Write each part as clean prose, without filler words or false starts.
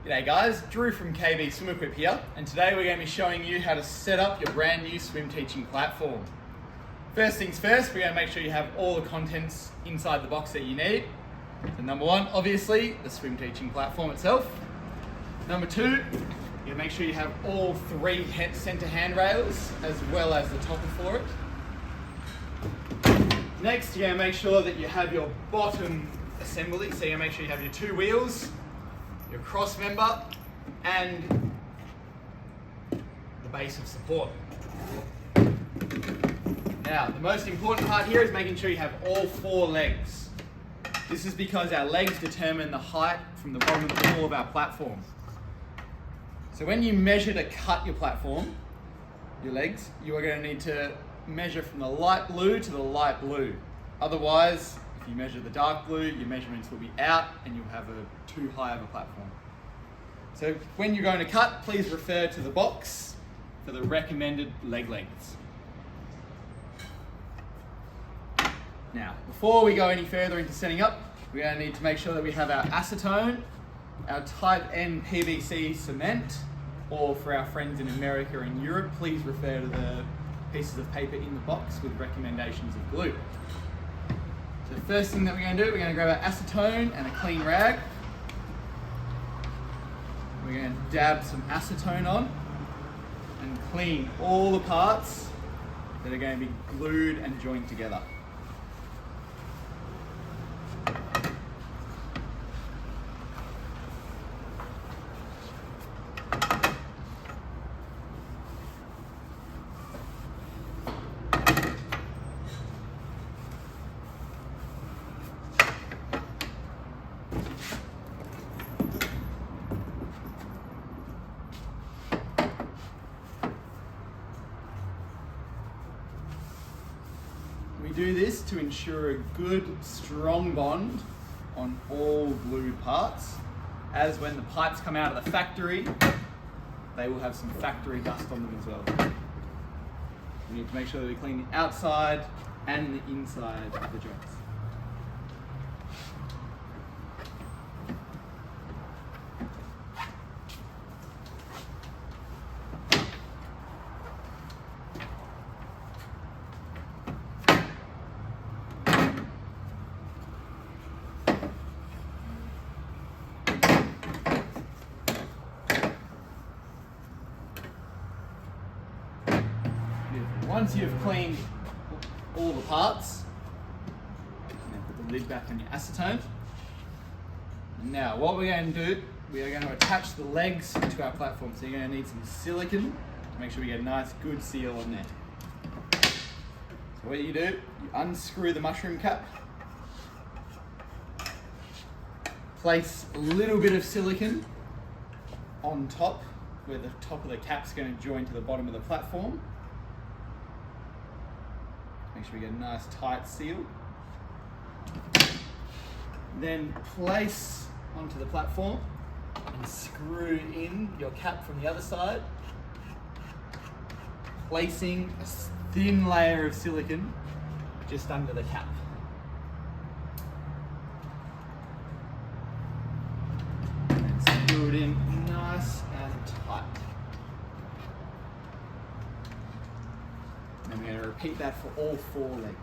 G'day guys, Drew from KB Swim Equip here, and today we're going to be showing you how to set up your brand new swim teaching platform. First things first, we're going to make sure you have all the contents inside the box that you need. So number one, obviously, the swim teaching platform itself. Number two, you're going to make sure you have all three center handrails as well as the topper for it. Next, you're going to make sure that you have your bottom assembly, so you're going to make sure you have your two wheels, your cross member, and the base of support. Now, the most important part here is making sure you have all four legs. This is because our legs determine the height from the bottom of the floor of our platform. So when you measure to cut your platform, your legs, you are going to need to measure from the light blue to the light blue. Otherwise, if you measure the dark blue, your measurements will be out and you'll have too high of a platform. So when you're going to cut, please refer to the box for the recommended leg lengths. Now, before we go any further into setting up, we're going to need to make sure that we have our acetone, our type N PVC cement, or for our friends in America and Europe, please refer to the pieces of paper in the box with recommendations of glue. So the first thing that we're going to do, we're going to grab our acetone and a clean rag. We're going to dab some acetone on and clean all the parts that are going to be glued and joined together. We do this to ensure a good, strong bond on all glued parts, as when the pipes come out of the factory, they will have some factory dust on them as well. We need to make sure that we clean the outside and the inside of the joints. Once you've cleaned all the parts, then put the lid back on your acetone. Now what we're going to do, we are going to attach the legs to our platform. So you're going to need some silicone to make sure we get a nice good seal on there. So what you do, you unscrew the mushroom cap, place a little bit of silicone on top where the top of the cap's going to join to the bottom of the platform. Make sure we get a nice tight seal. Then place onto the platform and screw in your cap from the other side, placing a thin layer of silicone just under the cap. And screw it in nice and tight. And we're going to repeat that for all four legs.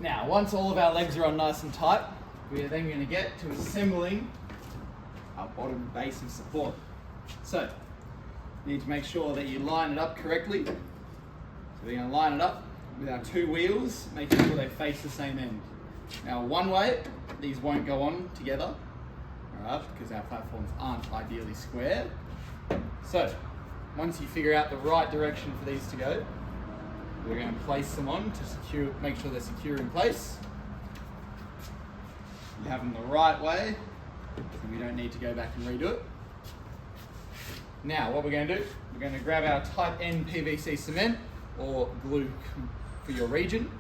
Now, once all of our legs are on nice and tight, we are then going to get to assembling our bottom base of support. So, you need to make sure that you line it up correctly. So we're going to line it up with our two wheels, making sure they face the same end. Now, one way, these won't go on together, alright, because our platforms aren't ideally square. So, once you figure out the right direction for these to go, we're going to place them on to make sure they're secure in place. You have them the right way, and we don't need to go back and redo it. Now, what we're going to do, we're going to grab our type N PVC cement, or glue for your region.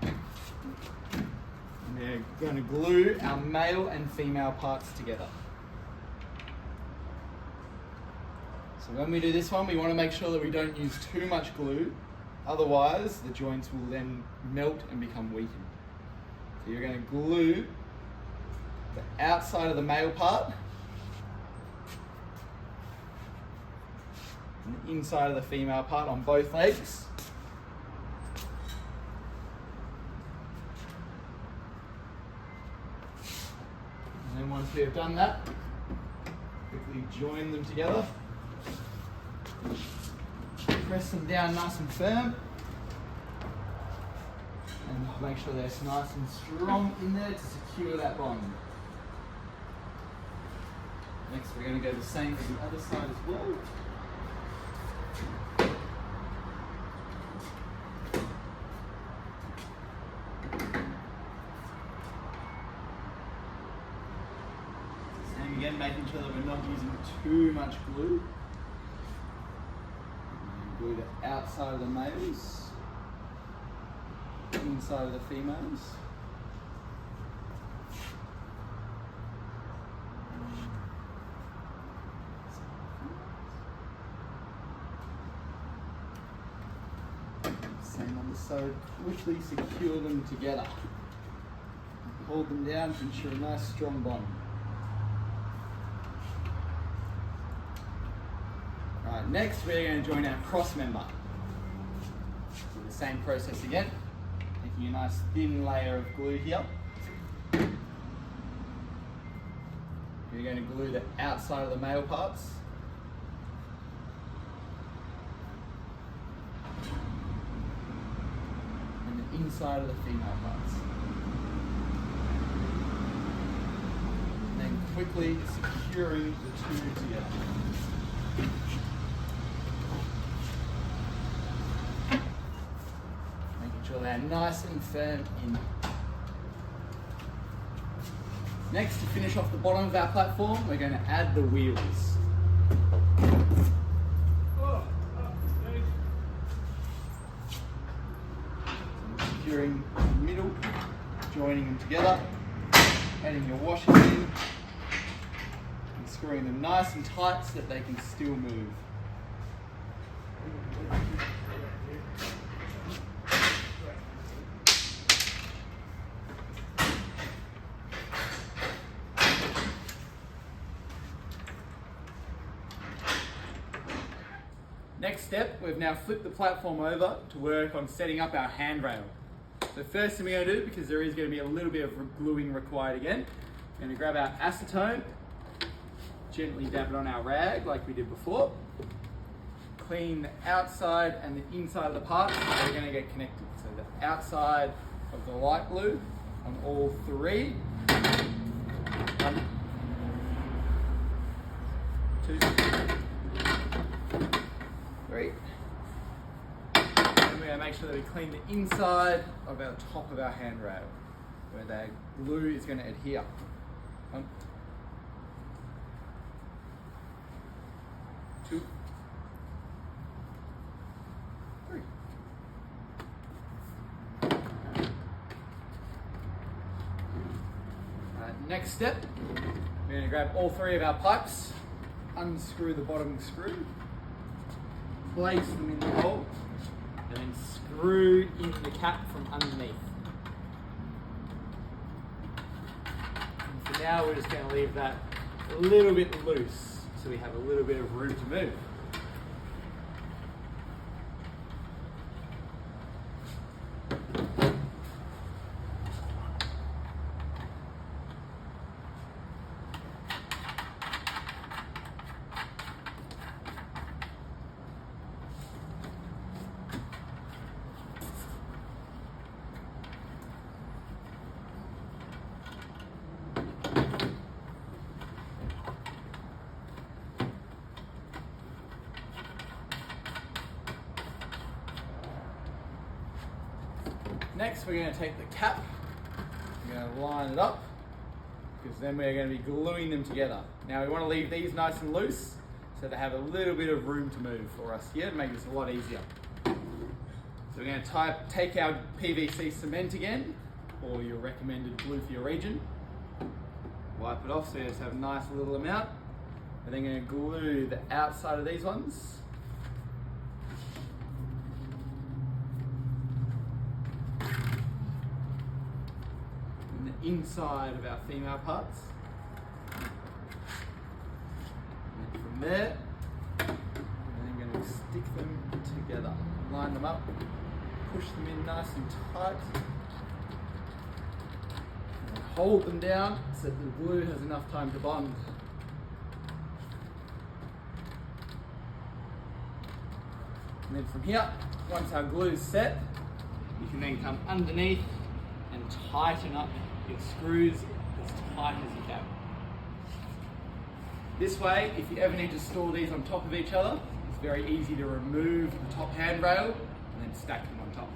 And we're going to glue our male and female parts together. So when we do this one, we want to make sure that we don't use too much glue, otherwise the joints will then melt and become weakened. So you're going to glue the outside of the male part and the inside of the female part on both legs. And then once we have done that, quickly join them together. Press them down nice and firm. And make sure they're nice and strong in there to secure that bond. Next, we're going to go the same with the other side as well. Same again, making sure that we're not using too much glue. Glue the outside of the males, inside of the females. Same on the side, quickly secure them together. Hold them down to ensure a nice strong bond. Alright, next we're going to join our cross member. Do the same process again, making a nice thin layer of glue here. We're going to glue the outside of the male parts. And the inside of the female parts. And then quickly securing the two together. They're nice and firm in. Next, to finish off the bottom of our platform, we're going to add the wheels. Securing the middle, joining them together, adding your washers in, and screwing them nice and tight so that they can still move. Next step, we've now flipped the platform over to work on setting up our handrail. So first thing we're going to do, because there is going to be a little bit of gluing required again, we're going to grab our acetone, gently dab it on our rag like we did before, clean the outside and the inside of the parts that are going to get connected. So the outside of the light glue on all three. 1, 2, 3. And we're going to make sure that we clean the inside of our top of our handrail, where the glue is going to adhere. 1, 2, 3. Next step, we're going to grab all three of our pipes, unscrew the bottom screw, place them in the hole, and then screw in the cap from underneath. And for now, we're just going to leave that a little bit loose so we have a little bit of room to move. Next, we're going to take the cap, we're going to line it up, because then we're going to be gluing them together. Now we want to leave these nice and loose, so they have a little bit of room to move for us here to make this a lot easier. So we're going to take our PVC cement again, or your recommended glue for your region. Wipe it off so you just have a nice little amount. We're then going to glue the outside of these ones. And the inside of our female parts. And from there, we're then going to stick them together. Line them up, push them in nice and tight. And hold them down so that the glue has enough time to bond. And then from here, once our glue is set, you can then come underneath and tighten up your screws as tight as you can. This way, if you ever need to store these on top of each other, it's very easy to remove the top handrail and then stack them on top.